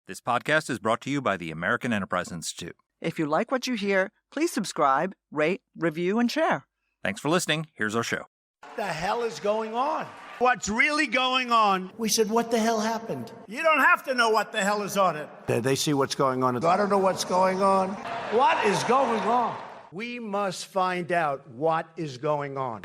This podcast is brought to you by the American Enterprise Institute. If you like what you hear, please subscribe, rate, review, and share. Thanks for listening. Here's our show. What the hell is going on? What's really going on? We said, what the hell happened? You don't have to know what the hell is on it. They see what's going on. I don't know what's going on. What is going on? We must find out what is going on.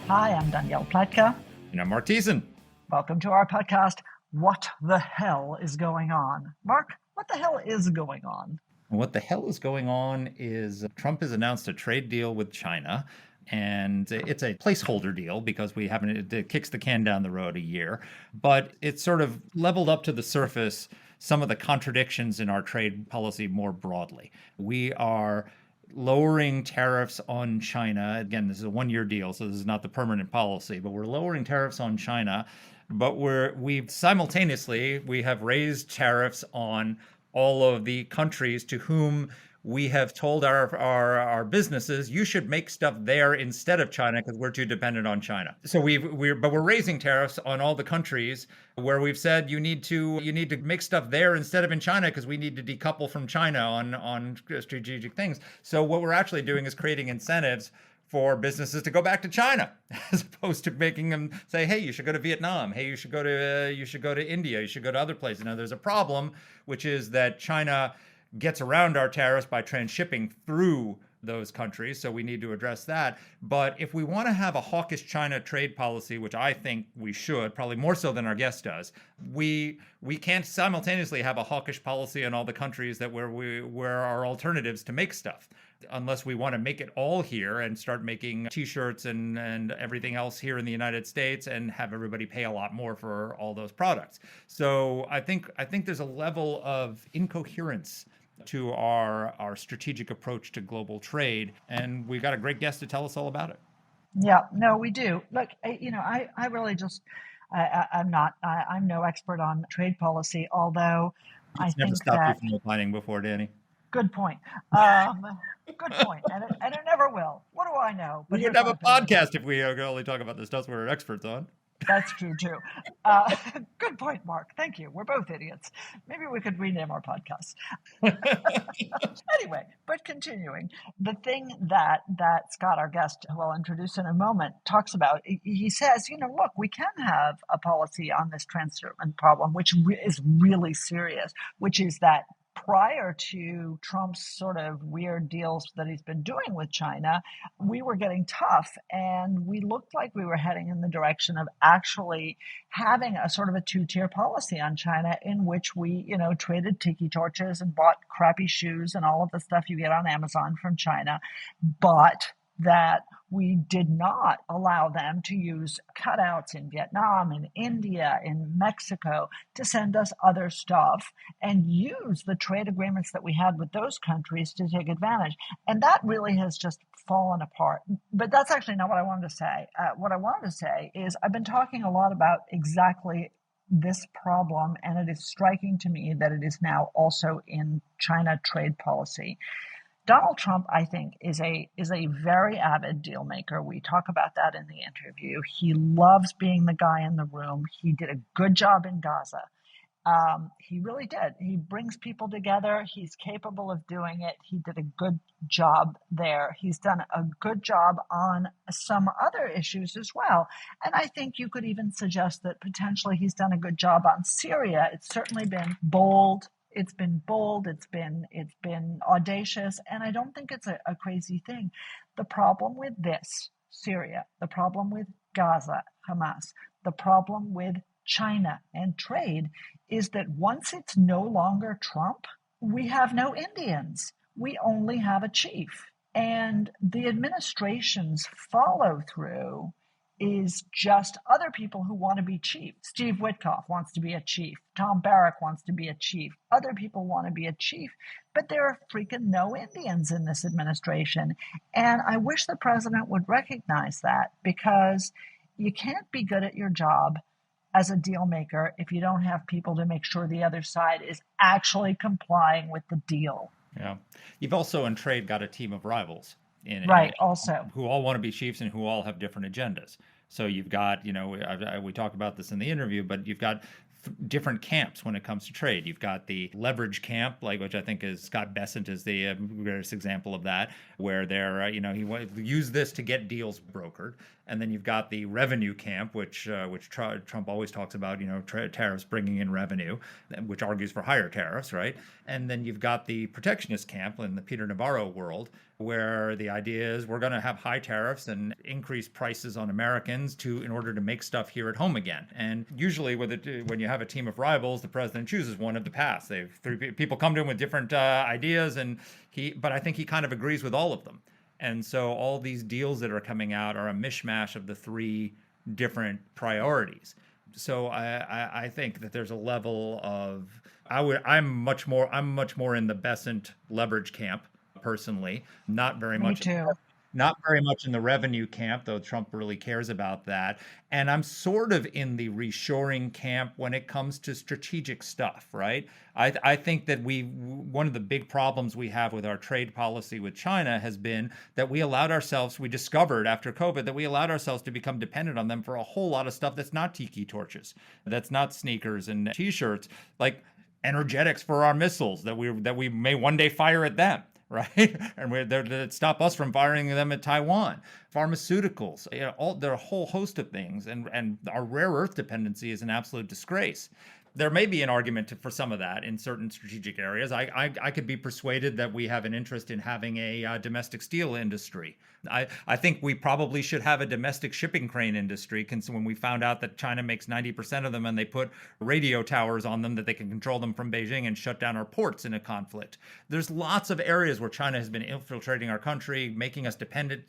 Hi, I'm Danielle Platka. And I'm Mark Thiessen. Welcome to our podcast, What the Hell is Going On? Mark, what the hell is going on? What the hell is going on is Trump has announced a trade deal with China, and it's a placeholder deal because it kicks the can down the road a year, but it's sort of leveled up to the surface some of the contradictions in our trade policy more broadly. We are lowering tariffs on China. Again, this is a one-year deal, so this is not the permanent policy, but we're lowering tariffs on China, but we've simultaneously have raised tariffs on all of the countries to whom we have told our businesses, you should make stuff there instead of China because we're too dependent on China. So we're raising tariffs on all the countries where we've said you need to make stuff there instead of in China because we need to decouple from China on strategic things. So what we're actually doing is creating incentives for businesses to go back to China, as opposed to making them say, "Hey, you should go to Vietnam. Hey, you should go to India. You should go to other places." Now, there's a problem, which is that China gets around our tariffs by transshipping through those countries, so we need to address that. But if we want to have a hawkish China trade policy, which I think we should, probably more so than our guest does, we can't simultaneously have a hawkish policy in all the countries that where our alternatives to make stuff, unless we want to make it all here and start making T-shirts and everything else here in the United States and have everybody pay a lot more for all those products. So I think there's a level of incoherence to our strategic approach to global trade, and we got a great guest to tell us all about it. Yeah, no, we do. Look, I really just, I'm no expert on trade policy, although I think never stopped you from opining before, Danny. Good point. Good point. And it never will. What do I know? But we would have a podcast if we only talk about the stuff we're experts on. That's true, too. Good point, Mark. Thank you. We're both idiots. Maybe we could rename our podcast. Anyway, but continuing, the thing that Scott, our guest, who I'll introduce in a moment, talks about, he says, look, we can have a policy on this transshipment problem, which is really serious, which is that prior to Trump's sort of weird deals that he's been doing with China, we were getting tough and we looked like we were heading in the direction of actually having a sort of a two-tier policy on China in which we, traded tiki torches and bought crappy shoes and all of the stuff you get on Amazon from China, but that we did not allow them to use cutouts in Vietnam, in India, in Mexico to send us other stuff and use the trade agreements that we had with those countries to take advantage. And that really has just fallen apart. But that's actually not what I wanted to say. What I wanted to say is I've been talking a lot about exactly this problem, and it is striking to me that it is now also in China trade policy. Donald Trump, I think, is a very avid deal maker. We talk about that in the interview. He loves being the guy in the room. He did a good job in Gaza. He really did. He brings people together. He's capable of doing it. He did a good job there. He's done a good job on some other issues as well. And I think you could even suggest that potentially he's done a good job on Syria. It's certainly been bold. It's been audacious, and I don't think it's a crazy thing. The problem with this, Syria, the problem with Gaza, Hamas, the problem with China and trade is that once it's no longer Trump, we have no Indians. We only have a chief. And the administration's follow through is just other people who want to be chief. Steve Witkoff wants to be a chief. Tom Barrack wants to be a chief. Other people want to be a chief. But there are freaking no Indians in this administration. And I wish the president would recognize that, because you can't be good at your job as a deal maker if you don't have people to make sure the other side is actually complying with the deal. Yeah. You've also in trade got a team of rivals. Right, also. Who all want to be chiefs and who all have different agendas. So you've got, we talked about this in the interview, but you've got different camps when it comes to trade. You've got the leverage camp, which I think is Scott Bessent is the greatest example of that, where they're, he use this to get deals brokered. And then you've got the revenue camp, which Trump always talks about, tariffs bringing in revenue, which argues for higher tariffs, right? And then you've got the protectionist camp in the Peter Navarro world, where the idea is we're going to have high tariffs and increase prices on Americans in order to make stuff here at home again. And usually when you have a team of rivals, the president chooses one of the paths. Three people come to him with different ideas, but I think he kind of agrees with all of them. And so all these deals that are coming out are a mishmash of the three different priorities. So I think that there's a level of I'm much more in the Bessent leverage camp personally, not very Me much. too. Not very much in the revenue camp, though Trump really cares about that. And I'm sort of in the reshoring camp when it comes to strategic stuff, right? I think that one of the big problems we have with our trade policy with China has been that we discovered after COVID that we allowed ourselves to become dependent on them for a whole lot of stuff that's not tiki torches, that's not sneakers and t-shirts, like energetics for our missiles that we may one day fire at them. Right, and that stop us from firing them at Taiwan. Pharmaceuticals, there are a whole host of things, and our rare earth dependency is an absolute disgrace. There may be an argument for some of that in certain strategic areas. I could be persuaded that we have an interest in having a domestic steel industry. I think we probably should have a domestic shipping crane industry, when we found out that China makes 90% of them and they put radio towers on them that they can control them from Beijing and shut down our ports in a conflict. There's lots of areas where China has been infiltrating our country, making us dependent.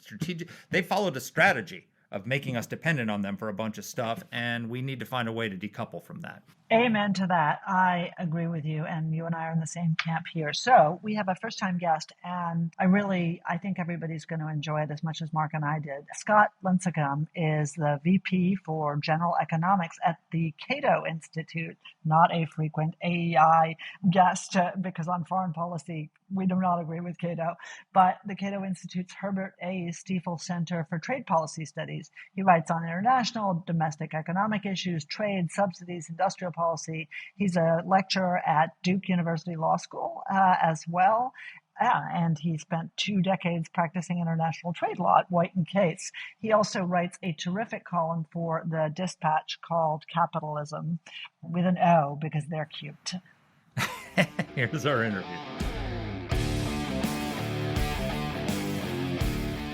They followed a strategy of making us dependent on them for a bunch of stuff, and we need to find a way to decouple from that. Amen to that. I agree with you, and you and I are in the same camp here. So we have a first-time guest, and I think everybody's going to enjoy it as much as Mark and I did. Scott Lincicome is the VP for General Economics at the Cato Institute, not a frequent AEI guest, because on foreign policy, we do not agree with Cato, but the Cato Institute's Herbert A. Stiefel Center for Trade Policy Studies. He writes on international, domestic economic issues, trade, subsidies, industrial policy. He's a lecturer at Duke University Law School as well. And he spent 2 decades practicing international trade law at White and Case. He also writes a terrific column for the Dispatch called Capitalism, with an O, because they're cute. Here's our interview.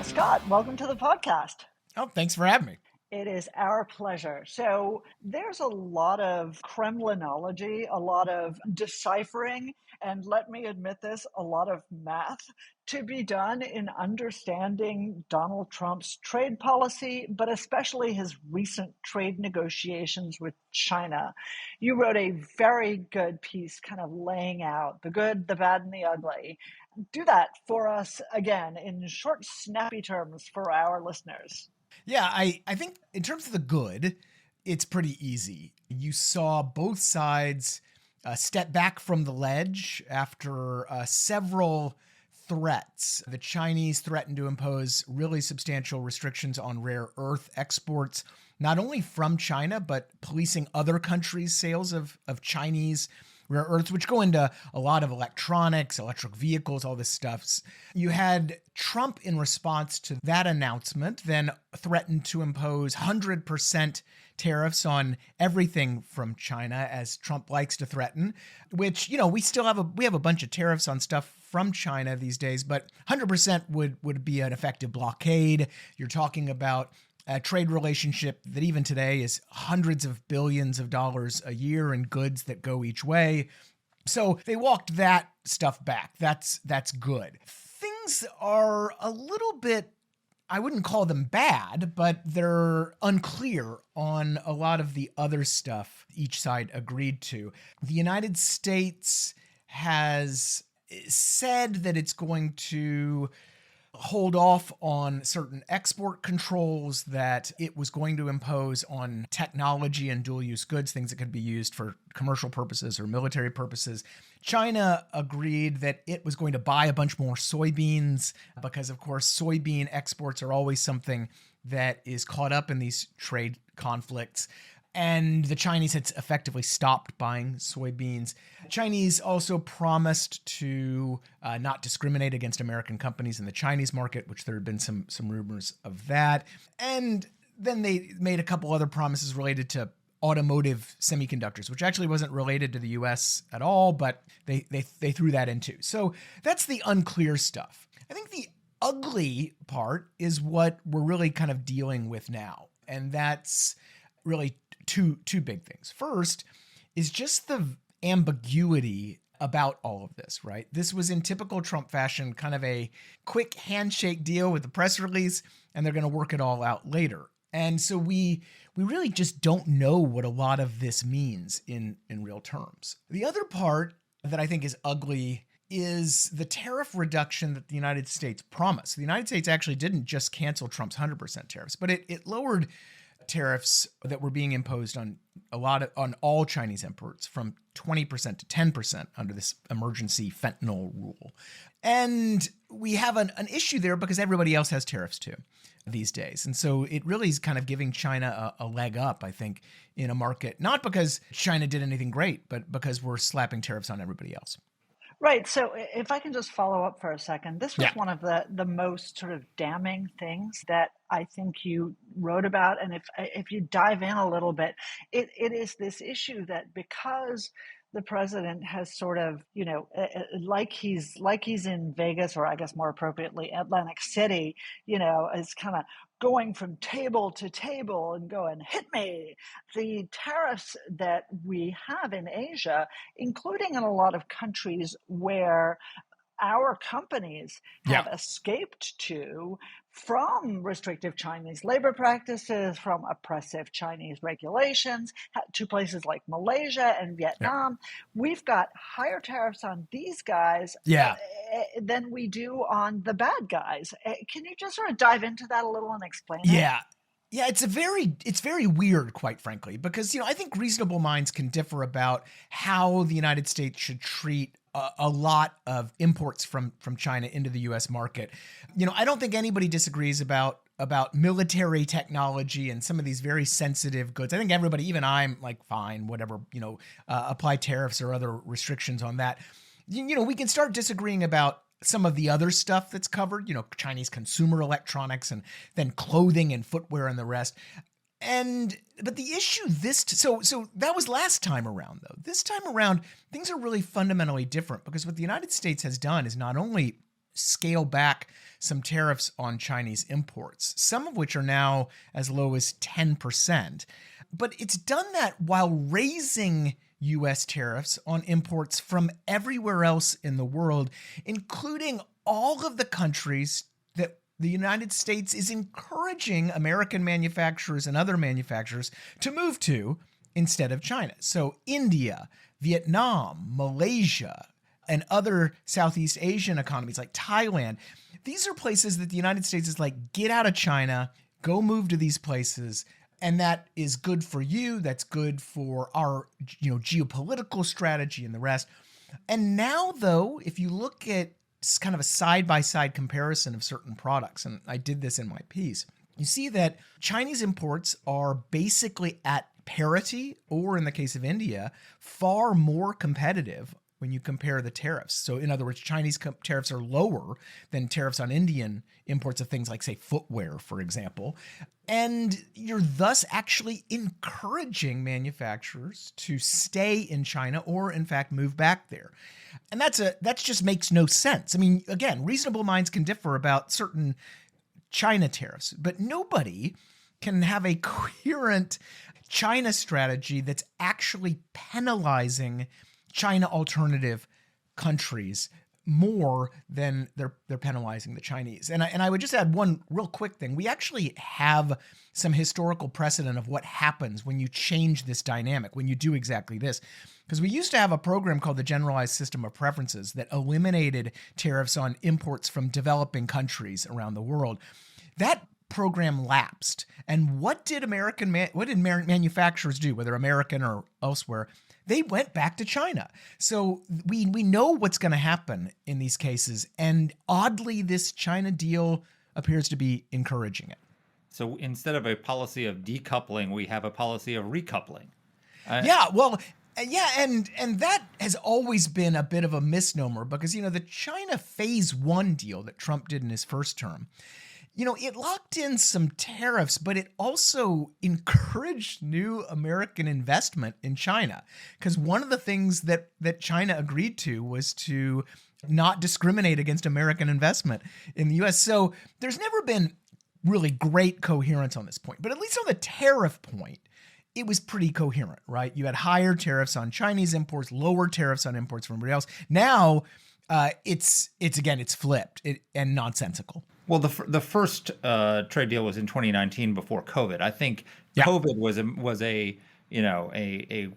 Scott, welcome to the podcast. Oh, thanks for having me. It is our pleasure. So there's a lot of Kremlinology, a lot of deciphering, and let me admit this, a lot of math to be done in understanding Donald Trump's trade policy, but especially his recent trade negotiations with China. You wrote a very good piece kind of laying out the good, the bad, and the ugly. Do that for us again in short, snappy terms for our listeners. Yeah, I think in terms of the good, it's pretty easy. You saw both sides step back from the ledge after several threats. The Chinese threatened to impose really substantial restrictions on rare earth exports, not only from China, but policing other countries' sales of Chinese rare earths, which go into a lot of electronics, electric vehicles, all this stuff. You had Trump, in response to that announcement, then threatened to impose 100% tariffs on everything from China, as Trump likes to threaten, which, we still have a bunch of tariffs on stuff from China these days, but 100% would be an effective blockade. You're talking about a trade relationship that even today is hundreds of billions of dollars a year in goods that go each way. So they walked that stuff back. That's good. Things are a little bit, I wouldn't call them bad, but they're unclear on a lot of the other stuff each side agreed to. The United States has said that it's going to hold off on certain export controls that it was going to impose on technology and dual-use goods, things that could be used for commercial purposes or military purposes. China agreed that it was going to buy a bunch more soybeans because, of course, soybean exports are always something that is caught up in these trade conflicts. And the Chinese had effectively stopped buying soybeans. Chinese also promised to not discriminate against American companies in the Chinese market, which there had been some rumors of that. And then they made a couple other promises related to automotive semiconductors, which actually wasn't related to the US at all, but they threw that in too. So that's the unclear stuff. I think the ugly part is what we're really kind of dealing with now. And that's really two big things. First is just the ambiguity about all of this, right? This was in typical Trump fashion, kind of a quick handshake deal with the press release, and they're going to work it all out later. And so we really just don't know what a lot of this means in real terms. The other part that I think is ugly is the tariff reduction that the United States promised. The United States actually didn't just cancel Trump's 100% tariffs, but it lowered tariffs that were being imposed on on all Chinese imports from 20% to 10% under this emergency fentanyl rule. And we have an issue there because everybody else has tariffs too these days. And so it really is kind of giving China a leg up, I think, in a market, not because China did anything great, but because we're slapping tariffs on everybody else. Right. So if I can just follow up for a second, this was one of the most sort of damning things that I think you wrote about. And if you dive in a little bit, it is this issue that because the president has sort of, like he's in Vegas, or I guess more appropriately, Atlantic City, is kind of going from table to table and going, hit me. The tariffs that we have in Asia, including in a lot of countries where our companies have escaped from restrictive Chinese labor practices, from oppressive Chinese regulations, to places like Malaysia and Vietnam. We've got higher tariffs on these guys than we do on the bad guys. Can you just sort of dive into that a little and explain it? Yeah, it's very weird, quite frankly, because, I think reasonable minds can differ about how the United States should treat a lot of imports from China into the U.S. market. I don't think anybody disagrees about military technology and some of these very sensitive goods. I think everybody, even I'm like, fine, whatever, apply tariffs or other restrictions on that. We can start disagreeing about some of the other stuff that's covered, Chinese consumer electronics and then clothing and footwear and the rest. But the issue so that was last time around, though. This time around, things are really fundamentally different because what the United States has done is not only scale back some tariffs on Chinese imports, some of which are now as low as 10%, but it's done that while raising U.S. tariffs on imports from everywhere else in the world, including all of the countries that the United States is encouraging American manufacturers and other manufacturers to move to instead of China. So India, Vietnam, Malaysia, and other Southeast Asian economies like Thailand, these are places that the United States is like, get out of China, go move to these places. And that is good for you. That's good for our, geopolitical strategy and the rest. And now, though, if you look at kind of a side-by-side comparison of certain products, and I did this in my piece, you see that Chinese imports are basically at parity, or in the case of India, far more competitive when you compare the tariffs. So in other words, Chinese tariffs are lower than tariffs on Indian imports of things like, say, footwear, for example. And you're thus actually encouraging manufacturers to stay in China or, in fact, move back there. And that just makes no sense. I mean, again, reasonable minds can differ about certain China tariffs, but nobody can have a coherent China strategy that's actually penalizing China alternative countries more than they're penalizing the Chinese. And I would just add one real quick thing. We actually have some historical precedent of what happens when you change this dynamic, when you do exactly this. Because we used to have a program called the Generalized System of Preferences that eliminated tariffs on imports from developing countries around the world. That program lapsed. And what did manufacturers do, whether American or elsewhere? They went back to China. So we know what's going to happen in these cases. And oddly, this China deal appears to be encouraging it. So instead of a policy of decoupling, we have a policy of recoupling. And that has always been a bit of a misnomer because, the China phase one deal that Trump did in his first term, it locked in some tariffs, but it also encouraged new American investment in China. Because one of the things that China agreed to was to not discriminate against American investment in the U.S. So there's never been really great coherence on this point. But at least on the tariff point, it was pretty coherent, right? You had higher tariffs on Chinese imports, lower tariffs on imports from everybody else. Now it's flipped and nonsensical. Well, the first trade deal was in 2019 before COVID. I think COVID was a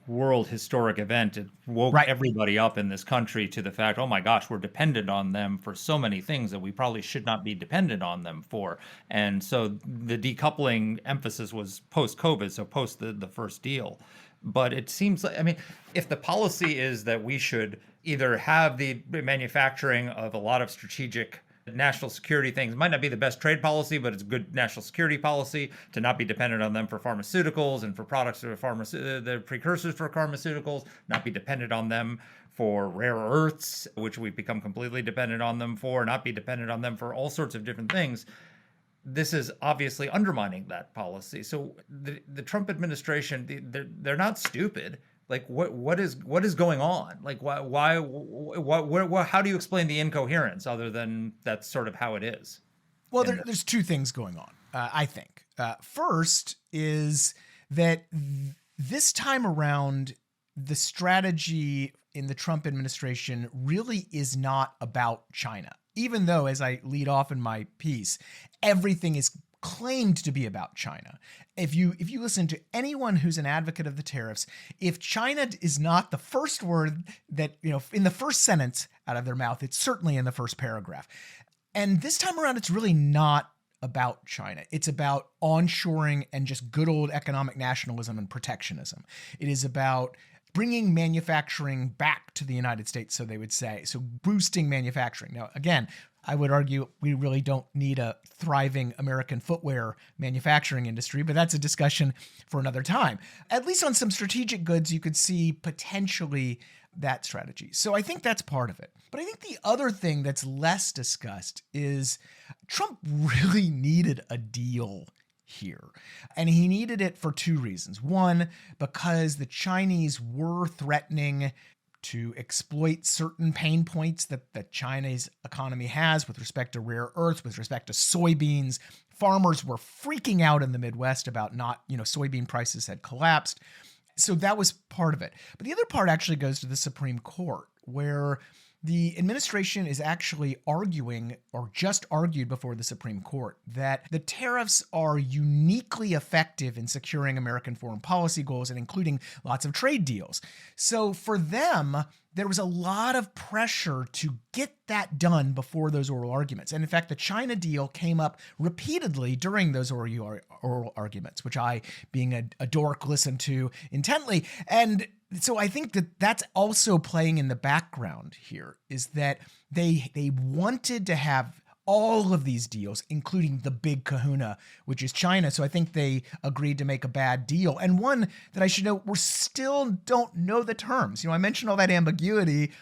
world historic event. It woke everybody up in this country to the fact, oh my gosh, we're dependent on them for so many things that we probably should not be dependent on them for. And so the decoupling emphasis was post-COVID, so post the first deal. But it seems like, if the policy is that we should either have the manufacturing of a lot of strategic national security things, might not be the best trade policy, but it's good national security policy to not be dependent on them for pharmaceuticals and for products that are the precursors for pharmaceuticals, not be dependent on them for rare earths, which we've become completely dependent on them for, not be dependent on them for all sorts of different things. This is obviously undermining that policy. So the Trump administration, they're not stupid. Like what is going on? Like why how do you explain the incoherence other than that's sort of how it is? Well, there's two things going on, I think. First is that this time around, the strategy in the Trump administration really is not about China. Even though, as I lead off in my piece, everything is claimed to be about China. If you listen to anyone who's an advocate of the tariffs, if China is not the first word that, in the first sentence out of their mouth, it's certainly in the first paragraph. And this time around, it's really not about China. It's about onshoring and just good old economic nationalism and protectionism. It is about bringing manufacturing back to the United States, so they would say. So boosting manufacturing. Now, again, I would argue we really don't need a thriving American footwear manufacturing industry, but that's a discussion for another time. At least on some strategic goods, you could see potentially that strategy. So I think that's part of it. But I think the other thing that's less discussed is Trump really needed a deal here. And he needed it for two reasons. One, because the Chinese were threatening to exploit certain pain points that China's economy has with respect to rare earths, with respect to soybeans. Farmers were freaking out in the Midwest about soybean prices had collapsed. So that was part of it. But the other part actually goes to the Supreme Court, where the administration is actually arguing, or just argued before the Supreme Court, that the tariffs are uniquely effective in securing American foreign policy goals and including lots of trade deals. So for them, there was a lot of pressure to get that done before those oral arguments. And in fact, the China deal came up repeatedly during those oral arguments, which I, being a dork, listened to intently. And so I think that that's also playing in the background here, is that they wanted to have all of these deals, including the big kahuna, which is China. So I think they agreed to make a bad deal. And one that I should note, we still don't know the terms. I mentioned all that ambiguity.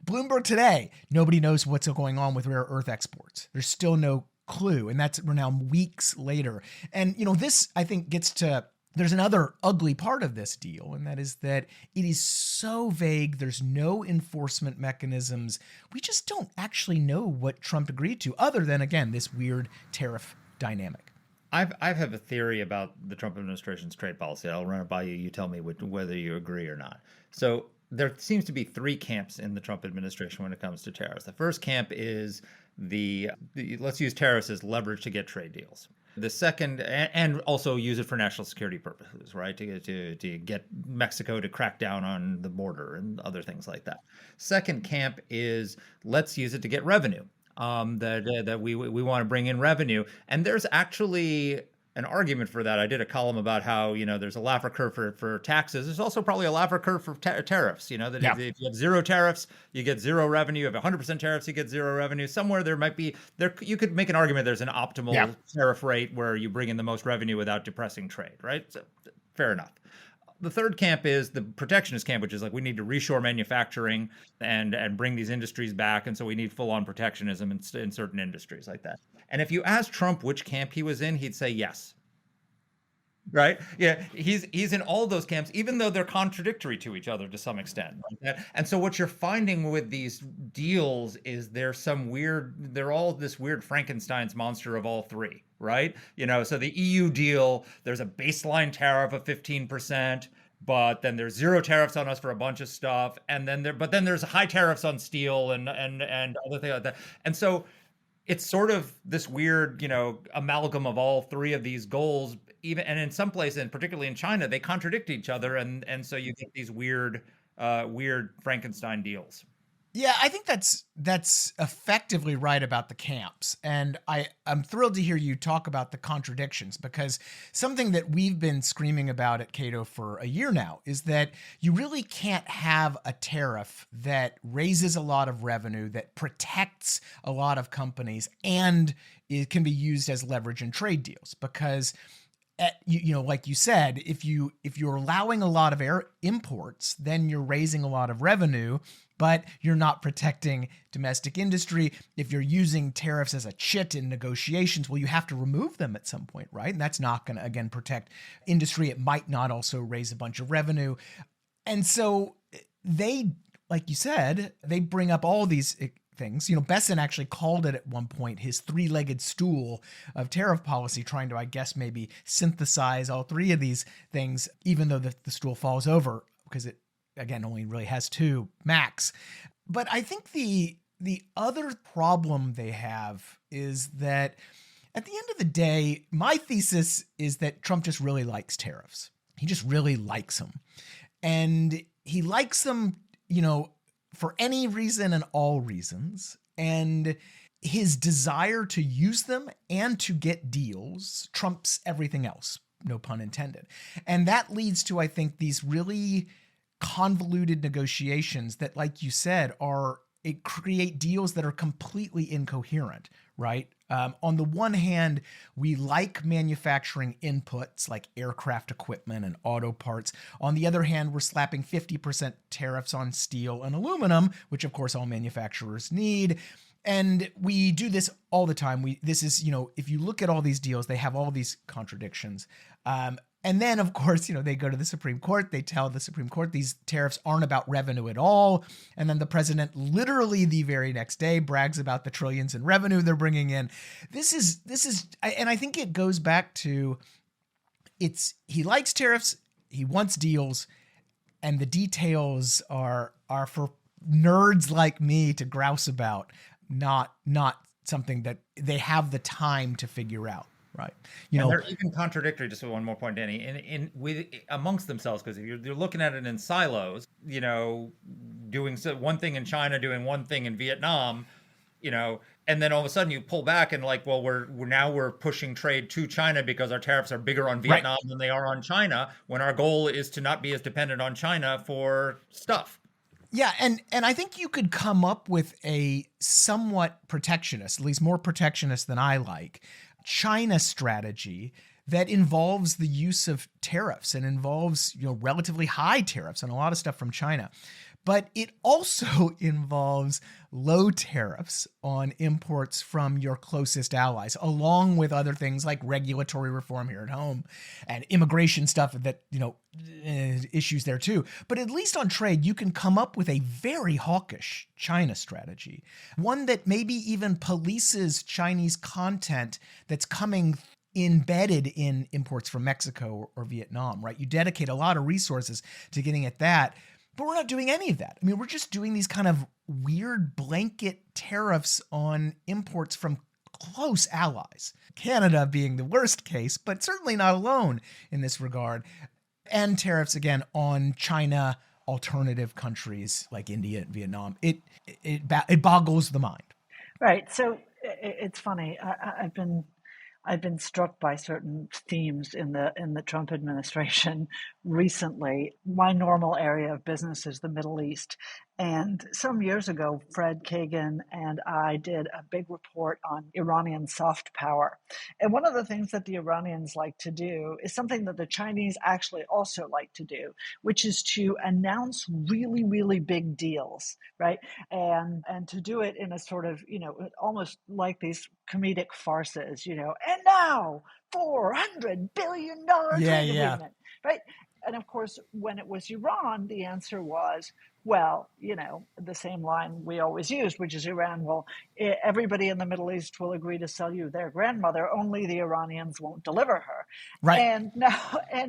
Bloomberg today, nobody knows what's going on with rare earth exports. There's still no clue. And we're now weeks later. And, this, I think, gets to, there's another ugly part of this deal, and that is that it is so vague. There's no enforcement mechanisms. We just don't actually know what Trump agreed to, other than, again, this weird tariff dynamic. I have a theory about the Trump administration's trade policy. I'll run it by you. You tell me whether you agree or not. So there seems to be three camps in the Trump administration when it comes to tariffs. The first camp is the let's use tariffs as leverage to get trade deals. The second, and also use it for national security purposes, right? To get Mexico to crack down on the border and other things like that. Second camp is let's use it to get revenue. That we want to bring in revenue, and there's actually an argument for that. I did a column about how, there's a Laffer curve for taxes. There's also probably a Laffer curve for tariffs. That if you have zero tariffs, you get zero revenue. If you have 100% tariffs, you get zero revenue. Somewhere there might be you could make an argument there's an optimal tariff rate where you bring in the most revenue without depressing trade, right? So, fair enough. The third camp is the protectionist camp, which is like we need to reshore manufacturing and bring these industries back, and so we need full-on protectionism in certain industries like that. And if you ask Trump which camp he was in, he'd say yes. Right? Yeah, he's in all those camps, even though they're contradictory to each other to some extent. And so what you're finding with these deals is they're all this weird Frankenstein's monster of all three, right? So the EU deal, there's a baseline tariff of 15%, but then there's zero tariffs on us for a bunch of stuff, and then there's high tariffs on steel and other things like that. And so it's sort of this weird, amalgam of all three of these goals. And in some places, and particularly in China, they contradict each other, and so you get these weird Frankenstein deals. Yeah, I think that's effectively right about the camps. And I'm thrilled to hear you talk about the contradictions, because something that we've been screaming about at Cato for a year now is that you really can't have a tariff that raises a lot of revenue, that protects a lot of companies, and it can be used as leverage in trade deals. Because like you said, if you're allowing a lot of imports, then you're raising a lot of revenue, but you're not protecting domestic industry. If you're using tariffs as a chit in negotiations, well, you have to remove them at some point, right? And that's not going to, again, protect industry. It might not also raise a bunch of revenue. And so they, like you said, they bring up all these things. Besson actually called it at one point his three-legged stool of tariff policy, trying to, I guess, maybe synthesize all three of these things, even though the stool falls over because it, again, only really has two max. But I think the other problem they have is that at the end of the day, my thesis is that Trump just really likes tariffs. He just really likes them. And he likes them, for any reason and all reasons. And his desire to use them and to get deals trumps everything else, no pun intended. And that leads to, I think, these really convoluted negotiations that, like you said, create deals that are completely incoherent, right? On the one hand, we like manufacturing inputs like aircraft equipment and auto parts. On the other hand, we're slapping 50% tariffs on steel and aluminum, which of course all manufacturers need. And we do this all the time. If you look at all these deals, they have all these contradictions. And then, of course, they go to the Supreme Court. They tell the Supreme Court these tariffs aren't about revenue at all. And then the president literally the very next day brags about the trillions in revenue they're bringing in. This is, and I think it goes back to he likes tariffs, he wants deals, and the details are for nerds like me to grouse about, not something that they have the time to figure out. Right. And they're even contradictory, just one more point, Danny, amongst themselves, because if you're looking at it in silos, doing one thing in China, doing one thing in Vietnam, and then all of a sudden you pull back and we're pushing trade to China because our tariffs are bigger on Vietnam than they are on China, when our goal is to not be as dependent on China for stuff. Yeah, and I think you could come up with a somewhat protectionist, at least more protectionist than I like, China strategy that involves the use of tariffs and involves, relatively high tariffs on a lot of stuff from China. But it also involves low tariffs on imports from your closest allies, along with other things like regulatory reform here at home and immigration stuff that, issues there too. But at least on trade, you can come up with a very hawkish China strategy, one that maybe even polices Chinese content that's coming embedded in imports from Mexico or Vietnam, right? You dedicate a lot of resources to getting at that. But we're not doing any of that. I mean, we're just doing these kind of weird blanket tariffs on imports from close allies. Canada being the worst case, but certainly not alone in this regard. And tariffs, again, on China, alternative countries like India and Vietnam. It boggles the mind. Right. So it's funny. I've been struck by certain themes in the Trump administration recently. My normal area of business is the Middle East. And some years ago, Fred Kagan and I did a big report on Iranian soft power. And one of the things that the Iranians like to do is something that the Chinese actually also like to do, which is to announce really, really big deals, right? And to do it in a sort of, almost like these comedic farces, and now $400 billion trade agreement, right? And of course, when it was Iran, the answer was, well, the same line we always use, which is Iran, well, everybody in the Middle East will agree to sell you their grandmother, only the Iranians won't deliver her. Right. And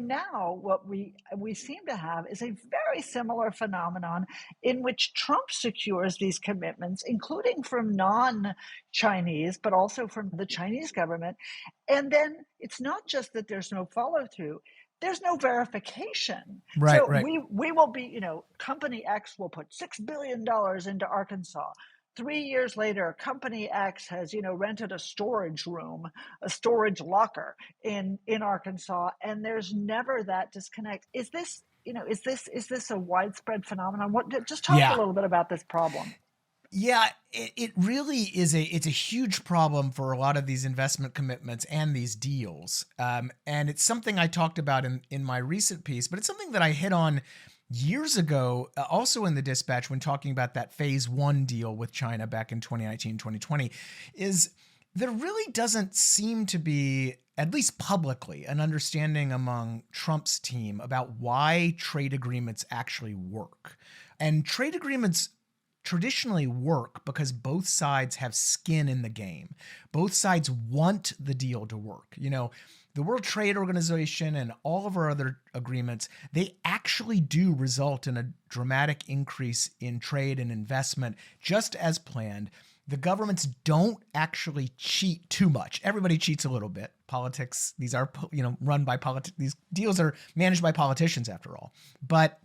now what we seem to have is a very similar phenomenon in which Trump secures these commitments, including from non-Chinese, but also from the Chinese government. And then it's not just that there's no follow-through, there's no verification. Right, so right. we will be, company X will put $6 billion into Arkansas. 3 years later, company X has, rented a storage room, a storage locker in Arkansas, and there's never that disconnect. Is this a widespread phenomenon? Just talk a little bit about this problem. Yeah, it really is it's a huge problem for a lot of these investment commitments and these deals. And it's something I talked about in my recent piece, but it's something that I hit on years ago, also in the Dispatch when talking about that phase one deal with China back in 2019, 2020, is there really doesn't seem to be, at least publicly, an understanding among Trump's team about why trade agreements actually work. And trade agreements traditionally work because both sides have skin in the game. Both sides want the deal to work. The World Trade Organization and all of our other agreements, they actually do result in a dramatic increase in trade and investment, just as planned. The governments don't actually cheat too much. Everybody cheats a little bit. Politics, these are, run by politics. These deals are managed by politicians after all. But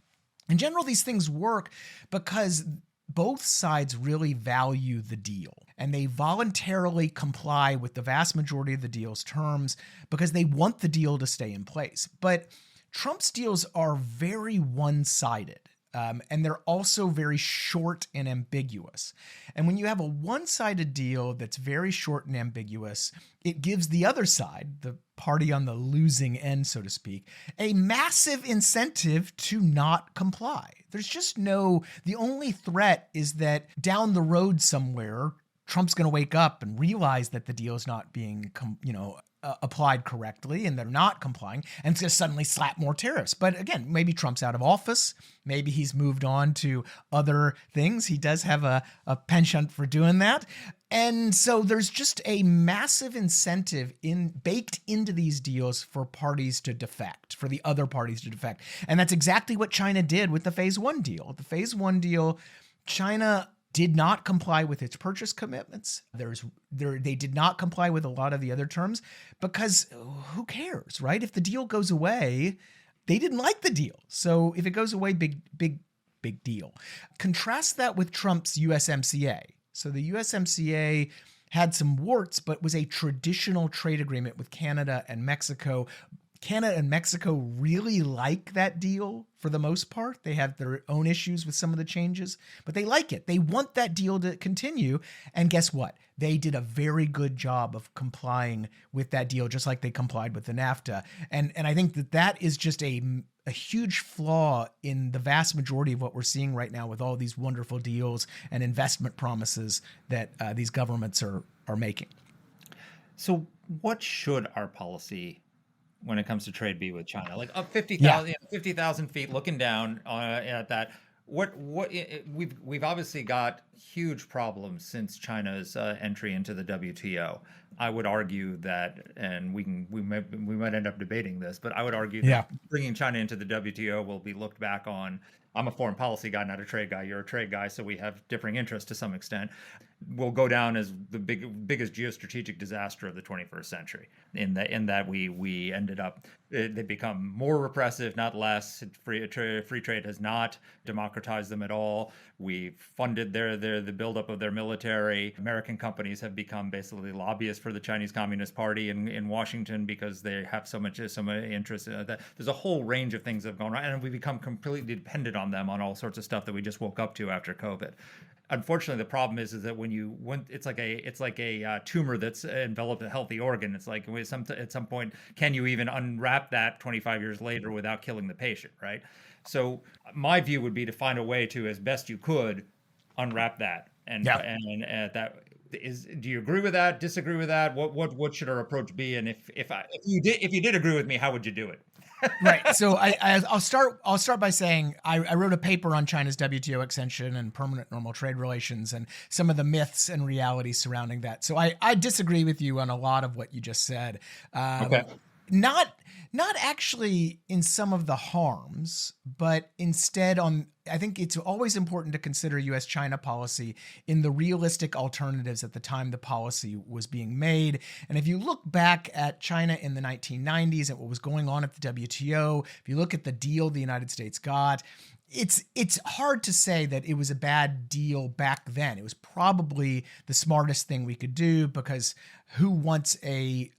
in general, these things work because both sides really value the deal and they voluntarily comply with the vast majority of the deal's terms because they want the deal to stay in place. But Trump's deals are very one-sided. And they're also very short and ambiguous. And when you have a one-sided deal that's very short and ambiguous, it gives the other side, the party on the losing end, so to speak, a massive incentive to not comply. There's just the only threat is that down the road somewhere, Trump's going to wake up and realize that the deal is not being, applied correctly and they're not complying and it's going to suddenly slap more tariffs. But again, maybe Trump's out of office. Maybe he's moved on to other things. He does have a penchant for doing that. And so there's just a massive incentive baked into these deals for parties to defect, for the other parties to defect. And that's exactly what China did with the phase one deal. The phase one deal, China did not comply with its purchase commitments. They did not comply with a lot of the other terms because who cares, right? If the deal goes away, they didn't like the deal. So if it goes away, big deal. Contrast that with Trump's USMCA. So the USMCA had some warts, but was a traditional trade agreement with Canada and Mexico. Canada and Mexico really like that deal for the most part. They have their own issues with some of the changes, but they like it. They want that deal to continue. And guess what? They did a very good job of complying with that deal, just like they complied with the NAFTA. And I think that is just a huge flaw in the vast majority of what we're seeing right now with all these wonderful deals and investment promises that these governments are making. So what should our policy when it comes to trade be with China? Like up 50,000 feet looking down at that. We've obviously got huge problems since China's entry into the WTO. I would argue that, and we might end up debating this, but I would argue that Yeah. bringing China into the WTO will be looked back on. I'm a foreign policy guy, not a trade guy. You're a trade guy, so we have differing interests to some extent. Will go down as the biggest geostrategic disaster of the 21st century. In that we ended up, they become more repressive, not less. Free trade has not democratized them at all. We funded the buildup of their military. American companies have become basically lobbyists for the Chinese Communist Party in Washington because they have so much interest. That there's a whole range of things that have gone wrong, and we become completely dependent on them on all sorts of stuff that we just woke up to after COVID. Unfortunately, the problem is that when it's like a tumor that's enveloped a healthy organ. It's like at some point, can you even unwrap that 25 years later without killing the patient, right? So my view would be to find a way to, as best you could, unwrap that. And that is. Do you agree with that? Disagree with that? What should our approach be? And if you did agree with me, how would you do it? Right. So I'll start by saying I wrote a paper on China's WTO extension and permanent normal trade relations and some of the myths and realities surrounding that. So I disagree with you on a lot of what you just said. Okay. Not actually in some of the harms, but instead on, I think it's always important to consider U.S.-China policy in the realistic alternatives at the time the policy was being made. And if you look back at China in the 1990s and what was going on at the WTO, if you look at the deal the United States got, it's hard to say that it was a bad deal back then. It was probably the smartest thing we could do, because who wants a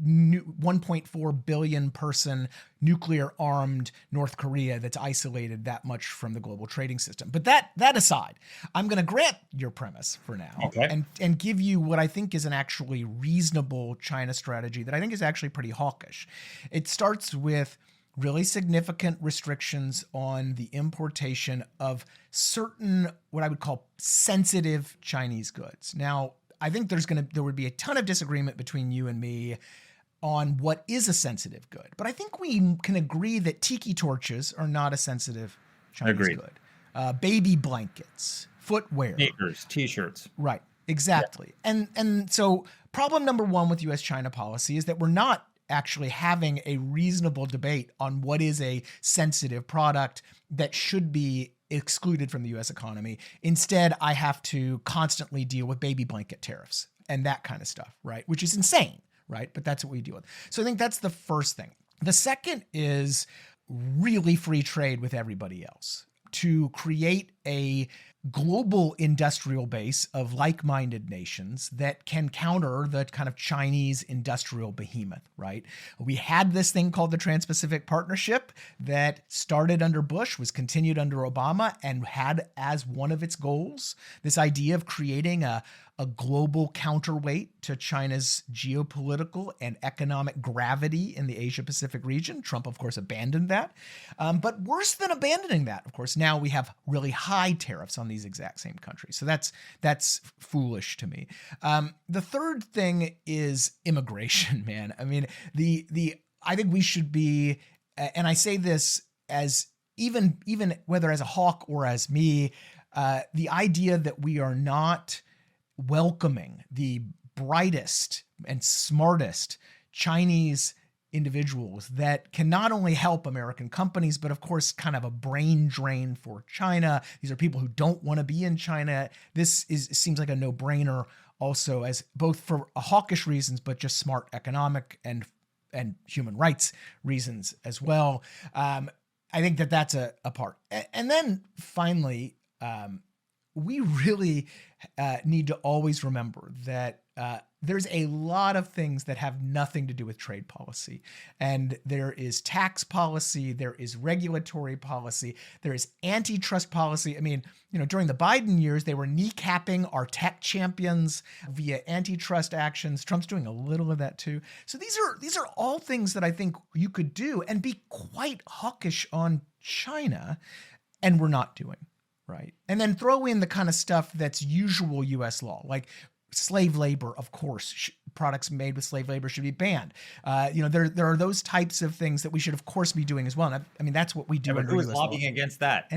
1.4 billion person nuclear armed North Korea that's isolated that much from the global trading system? But that aside, I'm going to grant your premise for now, okay, and give you what I think is an actually reasonable China strategy that I think is actually pretty hawkish. It starts with really significant restrictions on the importation of certain, what I would call sensitive Chinese goods. Now, I think there would be a ton of disagreement between you and me on what is a sensitive good, but I think we can agree that tiki torches are not a sensitive Chinese good. Baby blankets, footwear, sneakers, t-shirts. Right, exactly. Yeah. And so problem number one with U.S.-China policy is that we're not actually having a reasonable debate on what is a sensitive product that should be excluded from the U.S. economy. Instead, I have to constantly deal with baby blanket tariffs and that kind of stuff, right? Which is insane, right? But that's what we deal with. So I think that's the first thing. The second is really free trade with everybody else, to create a global industrial base of like-minded nations that can counter the kind of Chinese industrial behemoth, right? We had this thing called the Trans-Pacific Partnership that started under Bush, was continued under Obama, and had as one of its goals this idea of creating a global counterweight to China's geopolitical and economic gravity in the Asia-Pacific region. Trump, of course, abandoned that. But worse than abandoning that, of course, now we have really high tariffs on these exact same countries. So that's foolish to me. The third thing is immigration, man. I mean, I think we should be, and I say this as even whether as a hawk or as me, the idea that we are not welcoming the brightest and smartest Chinese individuals that can not only help American companies, but of course, kind of a brain drain for China. These are people who don't want to be in China. This seems like a no-brainer also, as both for hawkish reasons, but just smart economic and human rights reasons as well. I think that's a part. And then finally, we really need to always remember that there's a lot of things that have nothing to do with trade policy. And there is tax policy, there is regulatory policy, there is antitrust policy. I mean, during the Biden years, they were kneecapping our tech champions via antitrust actions. Trump's doing a little of that too. So these are all things that I think you could do and be quite hawkish on China, and we're not doing. Right. And then throw in the kind of stuff that's usual U.S. law, like slave labor, of course. Products made with slave labor should be banned. There are those types of things that we should, of course, be doing as well. And I mean, that's what we do. Who is lobbying against that?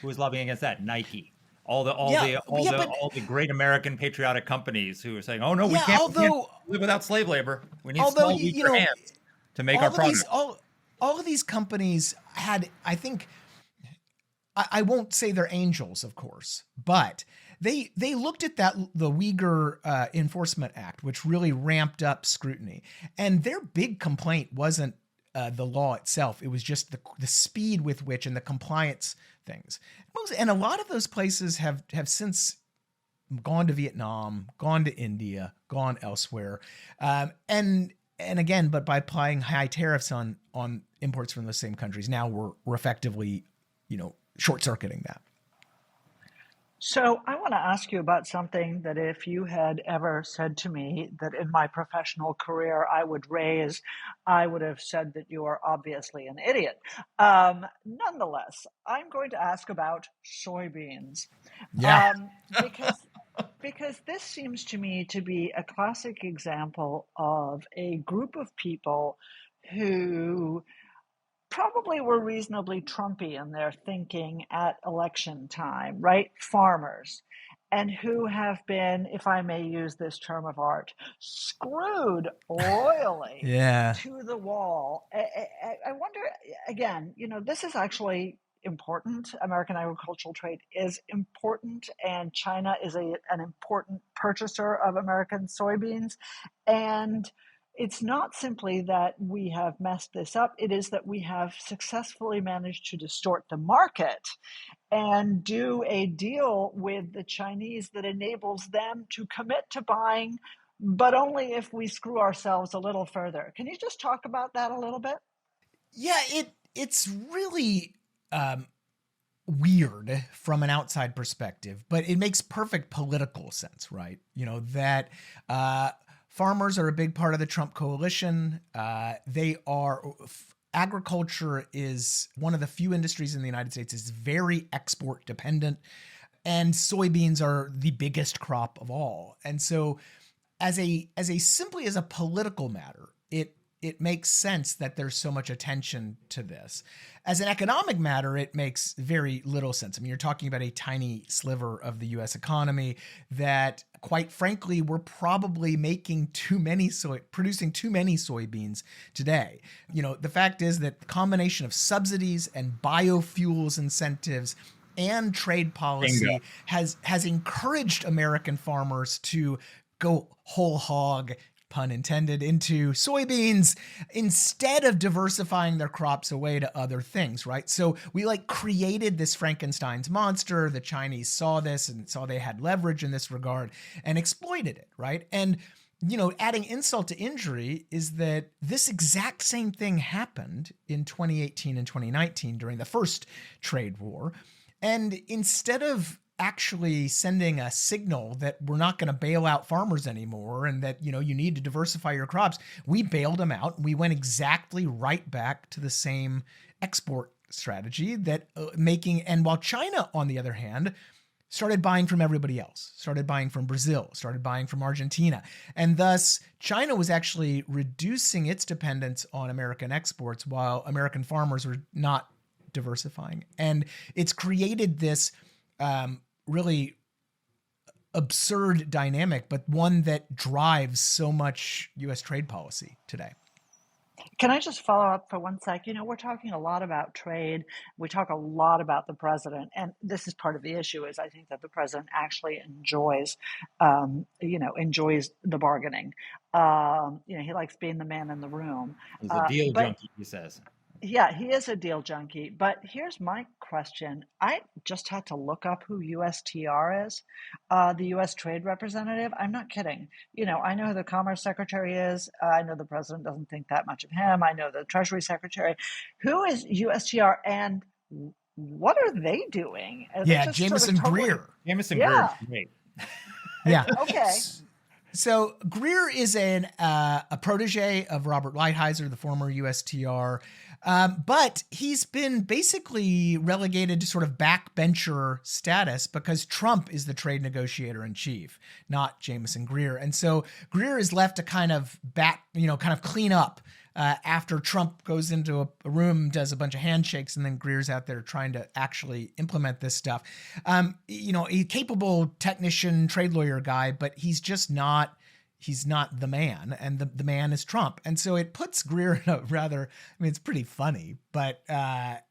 Who is lobbying against that? Nike. All the great American patriotic companies who are saying, "Oh no, we yeah, can't although live without slave labor. We need although small, weaker hands to make our product." all of these companies had, I think, I won't say they're angels, of course, but they looked at the Uyghur Enforcement Act, which really ramped up scrutiny, and their big complaint wasn't the law itself; it was just the speed with which and the compliance things. And a lot of those places have since gone to Vietnam, gone to India, gone elsewhere, and again, but by applying high tariffs on imports from those same countries, now we're effectively, short-circuiting that. So I want to ask you about something that if you had ever said to me that in my professional career I would raise, I would have said that you are obviously an idiot. Nonetheless, I'm going to ask about soybeans. Yeah. Because this seems to me to be a classic example of a group of people who probably were reasonably Trumpy in their thinking at election time, right? Farmers, and who have been, if I may use this term of art, screwed royally Yeah. to the wall. I wonder, again, this is actually important. American agricultural trade is important, and China is an important purchaser of American soybeans. And it's not simply that we have messed this up, it is that we have successfully managed to distort the market and do a deal with the Chinese that enables them to commit to buying, but only if we screw ourselves a little further. Can you just talk about that a little bit? Yeah, it's really weird from an outside perspective, but it makes perfect political sense, right? That farmers are a big part of the Trump coalition. Agriculture is one of the few industries in the United States is very export dependent, and soybeans are the biggest crop of all. And so as simply as a political matter, it makes sense that there's so much attention to this. As an economic matter, it makes very little sense. I mean, you're talking about a tiny sliver of the US economy that, quite frankly, we're probably producing too many soybeans today. The fact is that the combination of subsidies and biofuels incentives and trade policy has encouraged American farmers to go whole hog, pun intended, into soybeans instead of diversifying their crops away to other things, right? So we created this Frankenstein's monster. The Chinese saw this and saw they had leverage in this regard and exploited it, right? And, adding insult to injury is that this exact same thing happened in 2018 and 2019 during the first trade war. And instead of actually sending a signal that we're not going to bail out farmers anymore and that, you need to diversify your crops, we bailed them out. We went exactly right back to the same export strategy that and while China, on the other hand, started buying from everybody else, started buying from Brazil, started buying from Argentina. And thus China was actually reducing its dependence on American exports while American farmers were not diversifying. And it's created this really absurd dynamic, but one that drives so much U.S. trade policy today. Can I just follow up for one sec? We're talking a lot about trade. We talk a lot about the president, and this is part of the issue. Is I think that the president actually enjoys the bargaining. He likes being the man in the room. He's a deal junkie, he says. Yeah, he is a deal junkie. But here's my question. I just had to look up who USTR is, the U.S. Trade Representative. I'm not kidding. I know who the Commerce Secretary is. I know the president doesn't think that much of him. I know the Treasury Secretary. Who is USTR, and what are they doing? Jamison Greer. Jamison Greer is great. Yeah. Okay. So Greer is a protege of Robert Lighthizer, the former USTR. But he's been basically relegated to sort of backbencher status because Trump is the trade negotiator in chief, not Jamison Greer. And so Greer is left to kind of clean up after Trump goes into a room, does a bunch of handshakes, and then Greer's out there trying to actually implement this stuff. A capable technician, trade lawyer guy, but he's just not. He's not the man, and the man is Trump. And so it puts Greer in a rather, it's pretty funny, but a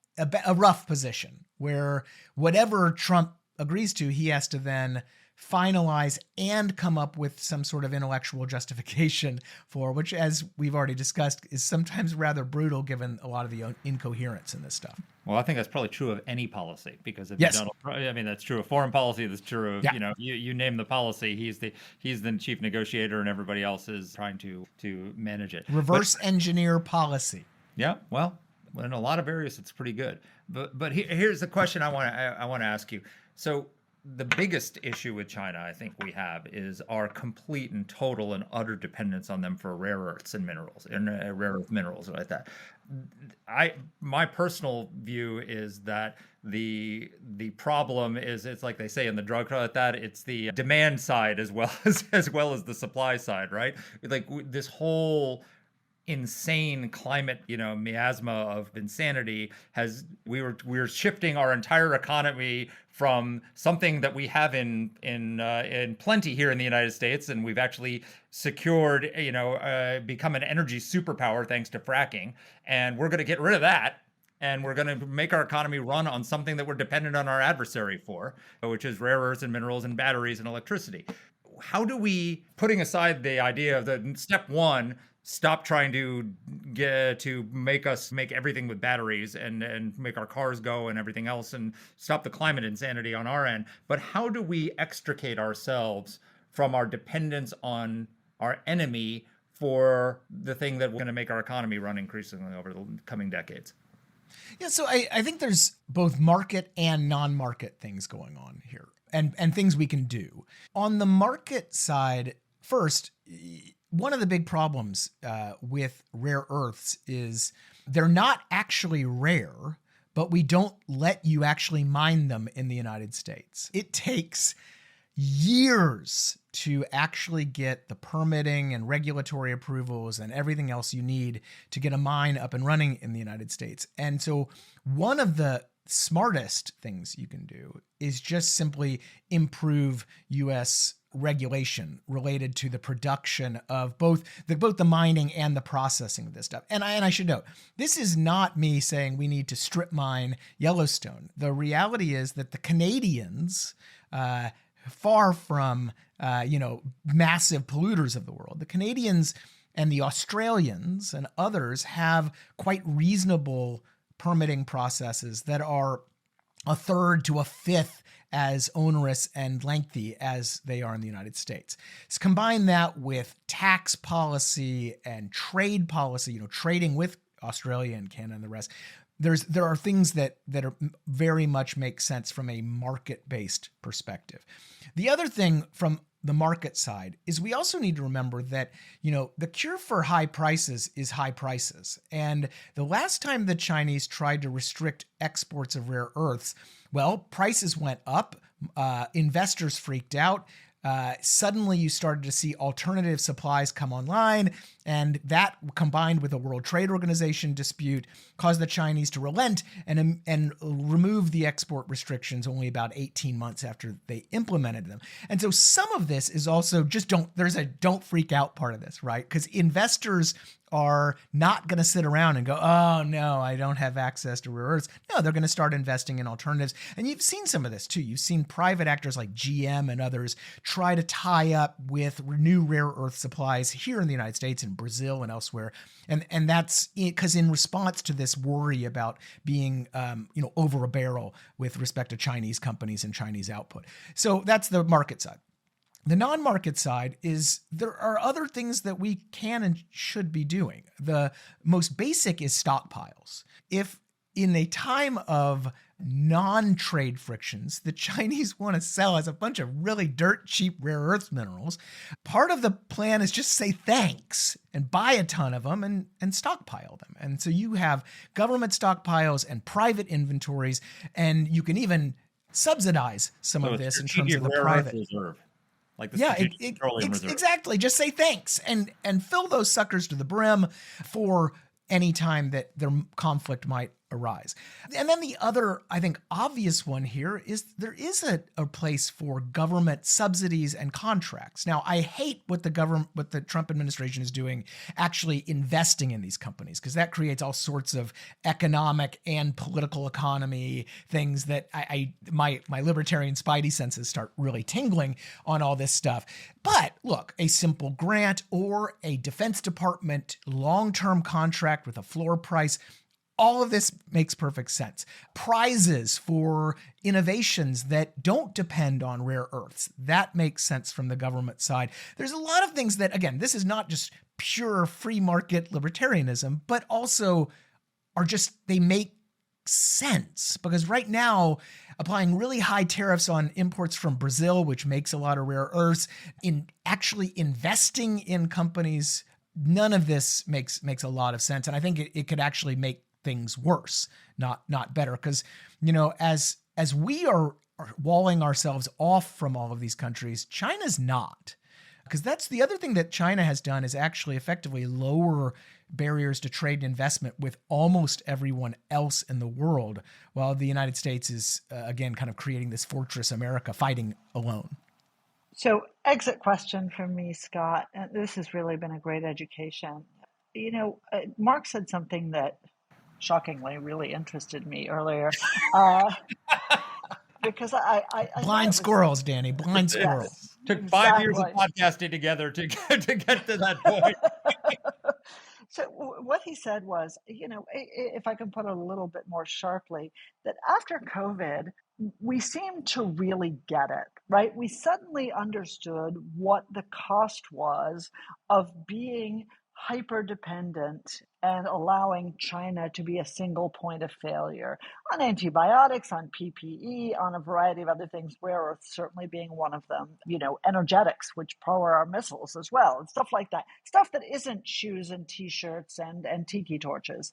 rough position where whatever Trump agrees to, he has to then finalize and come up with some sort of intellectual justification for, which, as we've already discussed, is sometimes rather brutal given a lot of the incoherence in this stuff. Well, I think that's probably true of any policy, because if Yes. Donald Trump, that's true of foreign policy. That's true of, Yeah. you name the policy. He's the chief negotiator, and everybody else is trying to manage it. Reverse engineer policy. Yeah, well, in a lot of areas, it's pretty good. But here's the question I want to ask you. So the biggest issue with China, I think we have, is our complete and total and utter dependence on them for rare earths and minerals, and rare earth minerals like that. My personal view is that the problem is, it's like they say in the drug trial, that it's the demand side as well as the supply side, right? Like this whole insane climate, miasma of insanity we're shifting our entire economy from something that we have in plenty here in the United States, and we've actually secured, become an energy superpower thanks to fracking, and we're going to get rid of that. And we're going to make our economy run on something that we're dependent on our adversary for, which is rare earths and minerals and batteries and electricity. How do we, putting aside the idea of the step one, stop trying to make everything with batteries and make our cars go and everything else, and stop the climate insanity on our end, but how do we extricate ourselves from our dependence on our enemy for the thing that we're going to make our economy run increasingly over the coming decades? Yeah, so I think there's both market and non-market things going on here, and things we can do. On the market side, first, one of the big problems with rare earths is they're not actually rare, but we don't let you actually mine them in the United States. It takes years to actually get the permitting and regulatory approvals and everything else you need to get a mine up and running in the United States. And so one of the smartest things you can do is just simply improve U.S. regulation related to the production of both the mining and the processing of this stuff. And I should note, this is not me saying we need to strip mine Yellowstone. The reality is that the Canadians, far from massive polluters of the world, the Canadians and the Australians and others have quite reasonable permitting processes that are a third to a fifth as onerous and lengthy as they are in the United States. So combine that with tax policy and trade policy, trading with Australia and Canada and the rest. There are things that are very much make sense from a market-based perspective. The other thing from the market side is we also need to remember that, the cure for high prices is high prices. And the last time the Chinese tried to restrict exports of rare earths, well, prices went up, investors freaked out. Suddenly you started to see alternative supplies come online, and that, combined with a World Trade Organization dispute, caused the Chinese to relent and remove the export restrictions only about 18 months after they implemented them. And so some of this is also just don't freak out part of this, right? Because investors are not going to sit around and go, oh no, I don't have access to rare earths. No, they're going to start investing in alternatives. And you've seen some of this too. You've seen private actors like GM and others try to tie up with new rare earth supplies here in the United States and Brazil and elsewhere. And that's because in response to this worry about being, over a barrel with respect to Chinese companies and Chinese output. So that's the market side. The non-market side is there are other things that we can and should be doing. The most basic is stockpiles. If in a time of non-trade frictions, the Chinese want to sell us a bunch of really dirt cheap rare earth minerals, part of the plan is just say thanks and buy a ton of them and stockpile them. And so you have government stockpiles and private inventories, and you can even subsidize some of this in terms of the private. Reserve. like the Yeah, Strategic Petroleum Reserve. exactly. Just say thanks and fill those suckers to the brim for any time that their conflict might arise. And then the other, I think, obvious one here is there is a place for government subsidies and contracts. Now, I hate what the Trump administration is doing, actually investing in these companies, because that creates all sorts of economic and political economy things that my libertarian spidey senses start really tingling on all this stuff. But look, a simple grant or a Defense Department long-term contract with a floor price, all of this makes perfect sense. Prizes for innovations that don't depend on rare earths, that makes sense from the government side. There's a lot of things that, again, this is not just pure free market libertarianism, but also are just, they make sense. Because right now, applying really high tariffs on imports from Brazil, which makes a lot of rare earths, in actually investing in companies, none of this makes a lot of sense. And I think it could actually make things worse, not better. Because, as we are walling ourselves off from all of these countries, China's not. Because that's the other thing that China has done, is actually effectively lower barriers to trade and investment with almost everyone else in the world, while the United States is, again, kind of creating this fortress America fighting alone. So, exit question from me, Scott. And this has really been a great education. Mark said something that shockingly really interested me earlier. Because I blind squirrels, Danny, blind squirrels. Yes, Took 5 years of podcasting together to get to that point. So what he said was, if I can put it a little bit more sharply, that after COVID, we seemed to really get it, right? We suddenly understood what the cost was of being hyper dependent and allowing China to be a single point of failure on antibiotics, on PPE, on a variety of other things, rare earths certainly being one of them, energetics, which power our missiles as well, and stuff like that. Stuff that isn't shoes and t-shirts and tiki torches.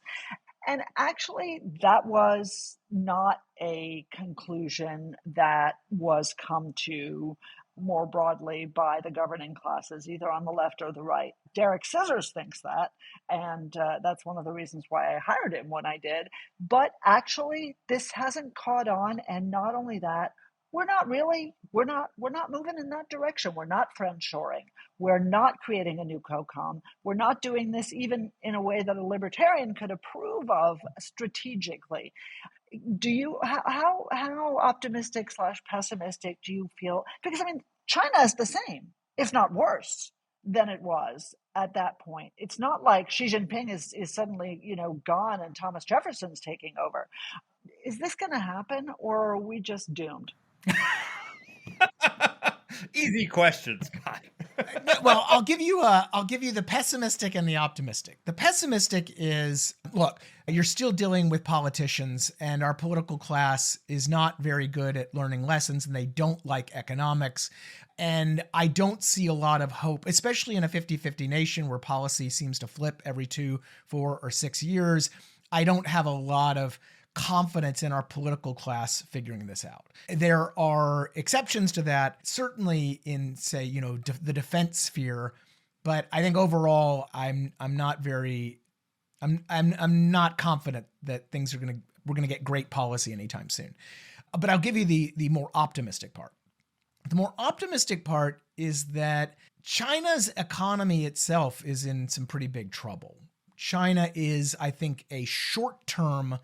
And actually, that was not a conclusion that was come to more broadly by the governing classes, either on the left or the right. Derek Scissors thinks that, and that's one of the reasons why I hired him when I did. But actually, this hasn't caught on, and not only that, we're not moving in that direction. We're not friendshoring. We're not creating a new COCOM. We're not doing this even in a way that a libertarian could approve of strategically. Do you, how optimistic / pessimistic do you feel? Because China is the same, if not worse, than it was at that point. It's not like Xi Jinping is suddenly, gone and Thomas Jefferson's taking over. Is this going to happen, or are we just doomed? Easy question, Scott. Well, I'll give you the pessimistic and the optimistic. The pessimistic is, look, you're still dealing with politicians, and our political class is not very good at learning lessons, and they don't like economics. And I don't see a lot of hope, especially in a 50-50 nation where policy seems to flip every 2, 4, or 6 years. I don't have a lot of confidence in our political class figuring this out. There are exceptions to that, certainly in, say, the defense sphere, but I think overall I'm not confident that we're gonna get great policy anytime soon. But I'll give you the more optimistic part. The more optimistic part is that China's economy itself is in some pretty big trouble. China is, I think, a short-term,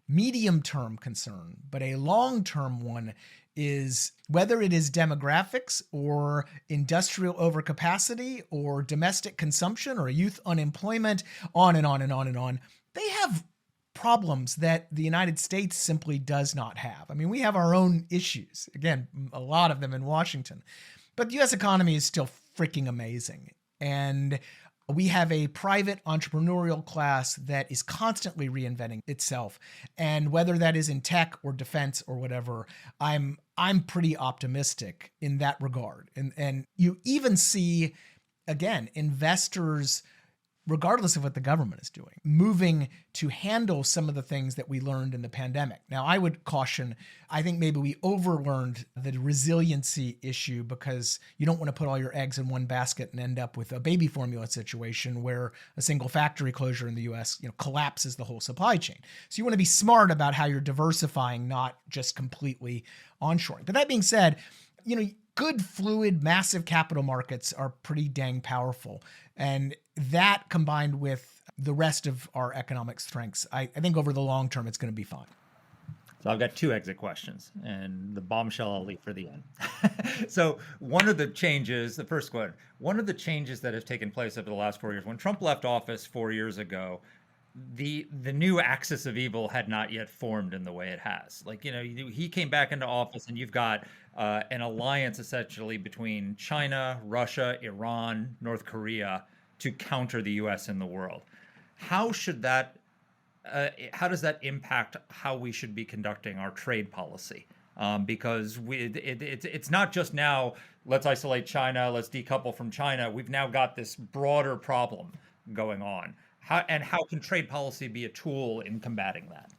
medium-term concern, but a long-term one is whether it is demographics or industrial overcapacity or domestic consumption or youth unemployment, on and on and on and on. They have problems that the United States simply does not have. We have our own issues, again, a lot of them in Washington, but the US economy is still freaking amazing. And we have a private entrepreneurial class that is constantly reinventing itself. And whether that is in tech or defense or whatever, I'm pretty optimistic in that regard. And you even see, again, investors regardless of what the government is doing, moving to handle some of the things that we learned in the pandemic. Now, I would caution, I think maybe we overlearned the resiliency issue because you don't want to put all your eggs in one basket and end up with a baby formula situation where a single factory closure in the US, collapses the whole supply chain. So you want to be smart about how you're diversifying, not just completely onshoring. But that being said, good, fluid, massive capital markets are pretty dang powerful. And that combined with the rest of our economic strengths, I think over the long term, it's going to be fine. So I've got two exit questions, and the bombshell I'll leave for the end. So one of the changes that have taken place over the last 4 years, when Trump left office 4 years ago, the new axis of evil had not yet formed in the way it has. He came back into office, and you've got an alliance essentially between China, Russia, Iran, North Korea to counter the U.S. in the world. How does that impact how we should be conducting our trade policy? Because it's not just now, let's isolate China, let's decouple from China. We've now got this broader problem going on. How can trade policy be a tool in combating that?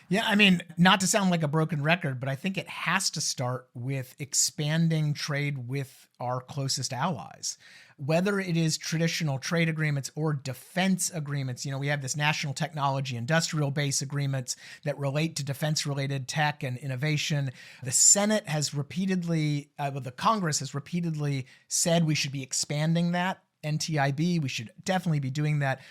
Yeah, not to sound like a broken record, but I think it has to start with expanding trade with our closest allies. Whether it is traditional trade agreements or defense agreements, we have this national technology industrial base agreements that relate to defense-related tech and innovation. The Senate has repeatedly, the Congress has repeatedly said we should be expanding that. NTIB, we should definitely be doing that.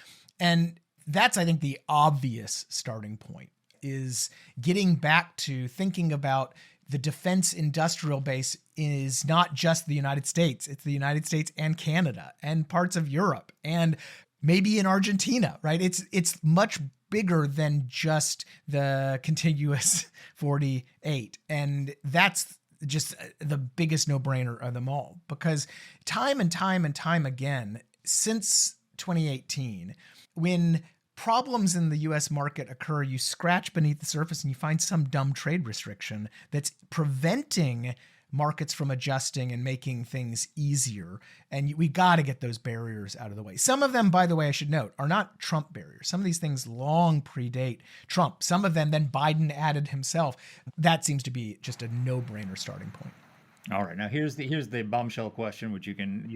And that's, I think, the obvious starting point, is getting back to thinking about the defense industrial base is not just the United States. It's the United States and Canada and parts of Europe and maybe in Argentina, right? It's much bigger than just the contiguous 48. And that's just the biggest no-brainer of them all, because time and time again, since 2018, when problems in the US market occur, you scratch beneath the surface and you find some dumb trade restriction that's preventing markets from adjusting and making things easier. And we got to get those barriers out of the way. Some of them, by the way, I should note, are not Trump barriers. Some of these things long predate Trump. Some of them then Biden added himself. That seems to be just a no-brainer starting point. All right, now here's the bombshell question, which you can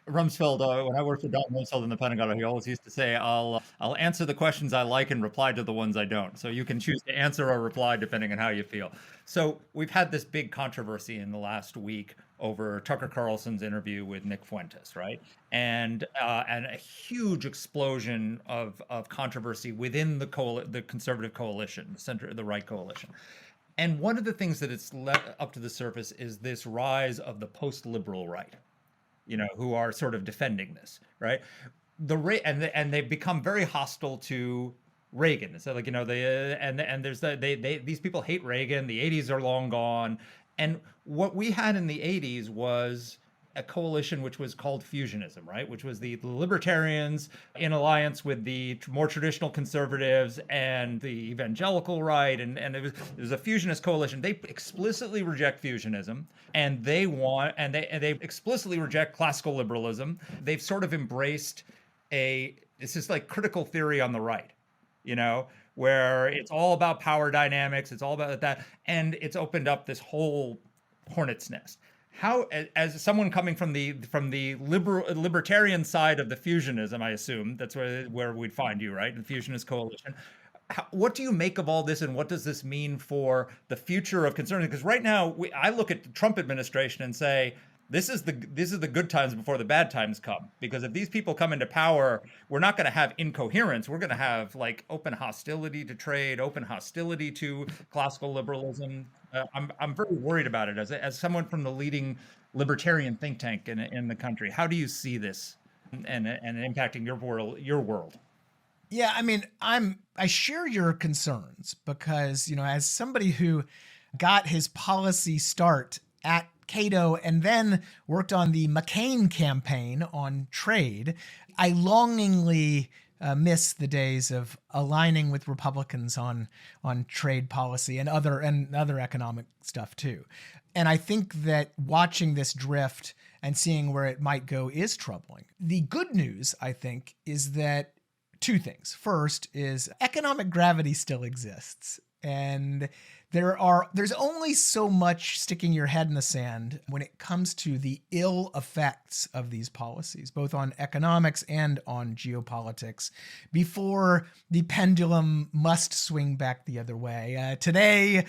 Rumsfeld. When I worked for Don Rumsfeld in the Pentagon, he always used to say, "I'll answer the questions I like and reply to the ones I don't." So you can choose to answer or reply depending on how you feel. So we've had this big controversy in the last week over Tucker Carlson's interview with Nick Fuentes, right? And a huge explosion of controversy within the conservative coalition, the right coalition. And one of the things that it's let up to the surface is this rise of the post-liberal right, who are sort of defending this, right? And they've become very hostile to Reagan. So these people hate Reagan. The 80s are long gone. And what we had in the 80s was a coalition which was called fusionism, right? Which was the libertarians in alliance with the more traditional conservatives and the evangelical right, and it was a fusionist coalition. They explicitly reject fusionism, and they explicitly reject classical liberalism. They've sort of embraced this is like critical theory on the right, where it's all about power dynamics, it's all about that, and it's opened up this whole hornet's nest. How, as someone coming from the libertarian side of the fusionism, I assume that's where we'd find you, right? The fusionist coalition. What do you make of all this, and what does this mean for the future of conservatives? Because right now, I look at the Trump administration and say, this is the good times before the bad times come. Because if these people come into power, we're not going to have incoherence. We're going to have open hostility to trade, open hostility to classical liberalism. I'm very worried about it as someone from the leading libertarian think tank in the country. How do you see this and impacting your world? Yeah, I share your concerns because, as somebody who got his policy start at Cato and then worked on the McCain campaign on trade, I longingly miss the days of aligning with Republicans on trade policy and other economic stuff too. And I think that watching this drift and seeing where it might go is troubling. The good news, I think, is that two things. First is economic gravity still exists. And there's only so much sticking your head in the sand when it comes to the ill effects of these policies, both on economics and on geopolitics, before the pendulum must swing back the other way. Today,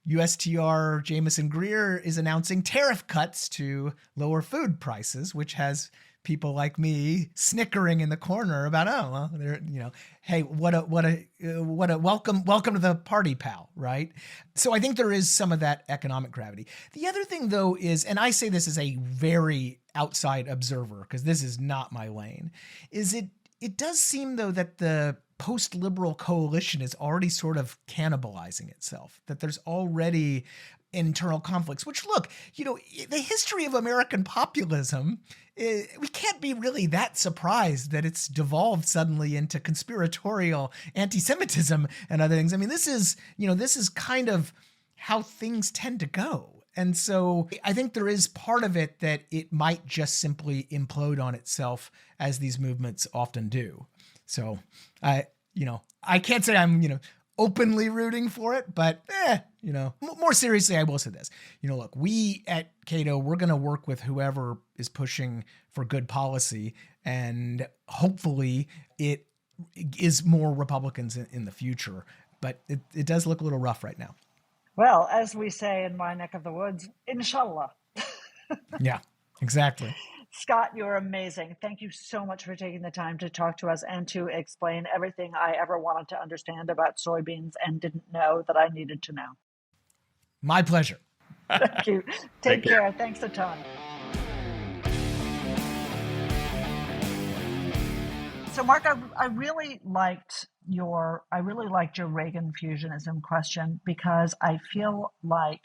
USTR Jamison Greer is announcing tariff cuts to lower food prices, which has people like me snickering in the corner about, oh, well, they're, hey, what a welcome to the party, pal, right? So I think there is some of that economic gravity. The other thing, though, is, and I say this as a very outside observer, because this is not my lane, is it does seem, though, that the post-liberal coalition is already sort of cannibalizing itself, that there's already internal conflicts, which, look, the history of American populism, we can't be really that surprised that it's devolved suddenly into conspiratorial anti-Semitism and other things. I mean, this is kind of how things tend to go. And so I think there is part of it that it might just simply implode on itself, as these movements often do. So I can't say I'm, openly rooting for it, but more seriously, I will say this. Look, we at Cato, we're going to work with whoever is pushing for good policy, and hopefully it is more Republicans in the future. But it does look a little rough right now. Well, as we say in my neck of the woods, inshallah. Yeah, exactly. Scott, you're amazing. Thank you so much for taking the time to talk to us and to explain everything I ever wanted to understand about soybeans and didn't know that I needed to know. My pleasure. Thank you. Take care. Thanks a ton. So, Mark, I really liked your Reagan fusionism question, because I feel like,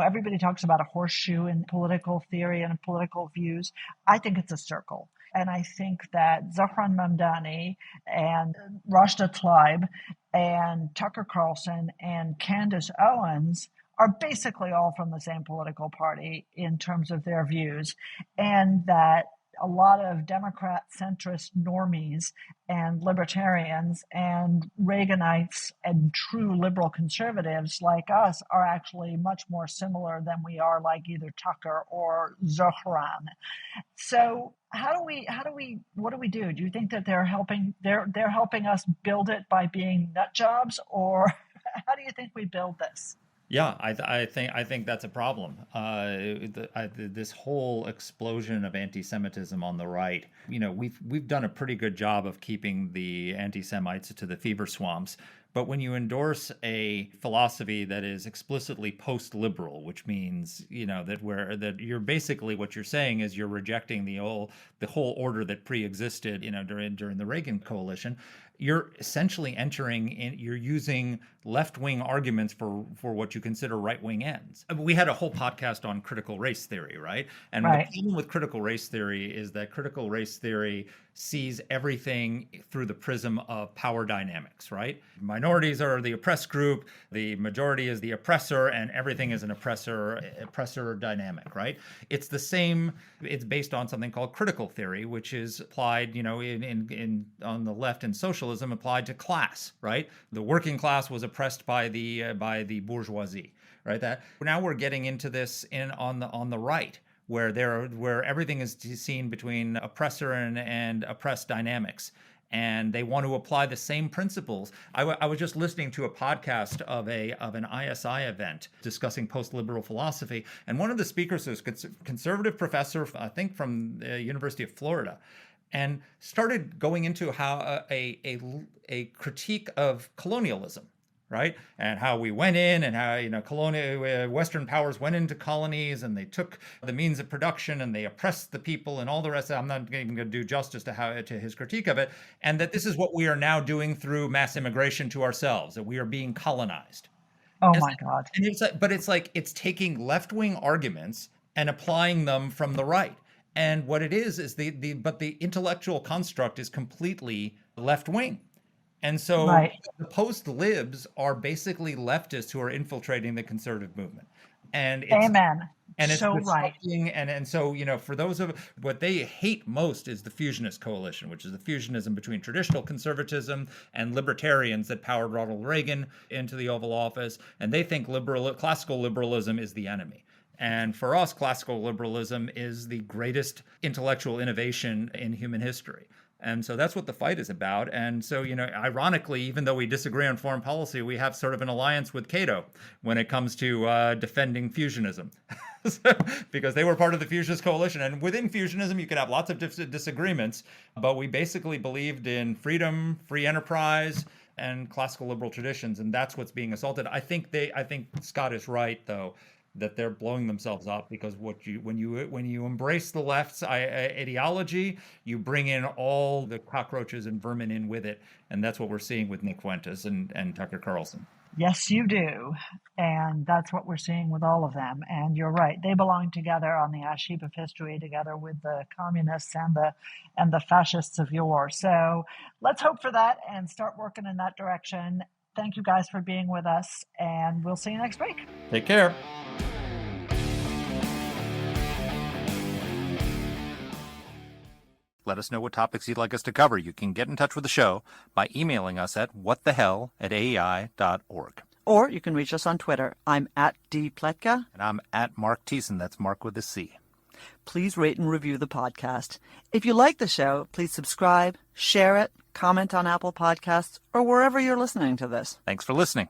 everybody talks about a horseshoe in political theory and political views. I think it's a circle. And I think that Zohran Mamdani and Rashida Tlaib and Tucker Carlson and Candace Owens are basically all from the same political party in terms of their views, and that a lot of Democrat centrist normies and libertarians and Reaganites and true liberal conservatives like us are actually much more similar than we are like either Tucker or Zohran. So what do we do? Do you think that they're helping us build it by being nut jobs, or how do you think we build this? Yeah, I think that's a problem. This whole explosion of anti-Semitism on the right. We've done a pretty good job of keeping the anti-Semites to the fever swamps. But when you endorse a philosophy that is explicitly post-liberal, which means that you're basically, what you're saying is you're rejecting the whole order that pre-existed during the Reagan coalition, you're essentially you're using left-wing arguments for what you consider right-wing ends. We had a whole podcast on critical race theory, right? And right. The problem with critical race theory is that critical race theory sees everything through the prism of power dynamics, right? Minorities are the oppressed group, the majority is the oppressor, and everything is an oppressor dynamic, right? It's the same. It's based on something called critical theory, which is applied, in on the left in socialism, applied to class, right? The working class was oppressed by the bourgeoisie, right? That now we're getting into this on the right, where everything is seen between oppressor and oppressed dynamics, and they want to apply the same principles. I was just listening to a podcast of an ISI event discussing post-liberal philosophy, and one of the speakers was a conservative professor, I think from the University of Florida, and started going into how a critique of colonialism. Right, and how we went in, and how Western powers went into colonies, and they took the means of production, and they oppressed the people, and all the rest. I'm not even going to do justice to his critique of it, and that this is what we are now doing through mass immigration to ourselves, that we are being colonized. Oh my God! And it's taking left-wing arguments and applying them from the right. And what it is the intellectual construct is completely left-wing. And so The post-libs are basically leftists who are infiltrating the conservative movement. And Amen. And it's So right. disrupting, and so, for those of what they hate most is the fusionist coalition, which is the fusionism between traditional conservatism and libertarians that powered Ronald Reagan into the Oval Office. And they think classical liberalism is the enemy. And for us, classical liberalism is the greatest intellectual innovation in human history. And so that's what the fight is about. And so, ironically, even though we disagree on foreign policy, we have sort of an alliance with Cato when it comes to defending fusionism. Because they were part of the fusionist coalition. And within fusionism, you could have lots of disagreements, but we basically believed in freedom, free enterprise, and classical liberal traditions. And that's what's being assaulted. I think Scott is right, though, that they're blowing themselves up, because when you embrace the left's ideology, you bring in all the cockroaches and vermin in with it, and that's what we're seeing with Nick Fuentes and Tucker Carlson. Yes, you do. And that's what we're seeing with all of them. And you're right. They belong together on the ash heap of history, together with the communists and the fascists of yore. So let's hope for that and start working in that direction. Thank you guys for being with us, and we'll see you next week. Take care. Let us know what topics you'd like us to cover. You can get in touch with the show by emailing us at whatthehell@aei.org. Or you can reach us on Twitter. I'm at @dpletka. And I'm at Mark Thiessen. That's Mark with a C. Please rate and review the podcast. If you like the show, please subscribe, share it, comment on Apple Podcasts, or wherever you're listening to this. Thanks for listening.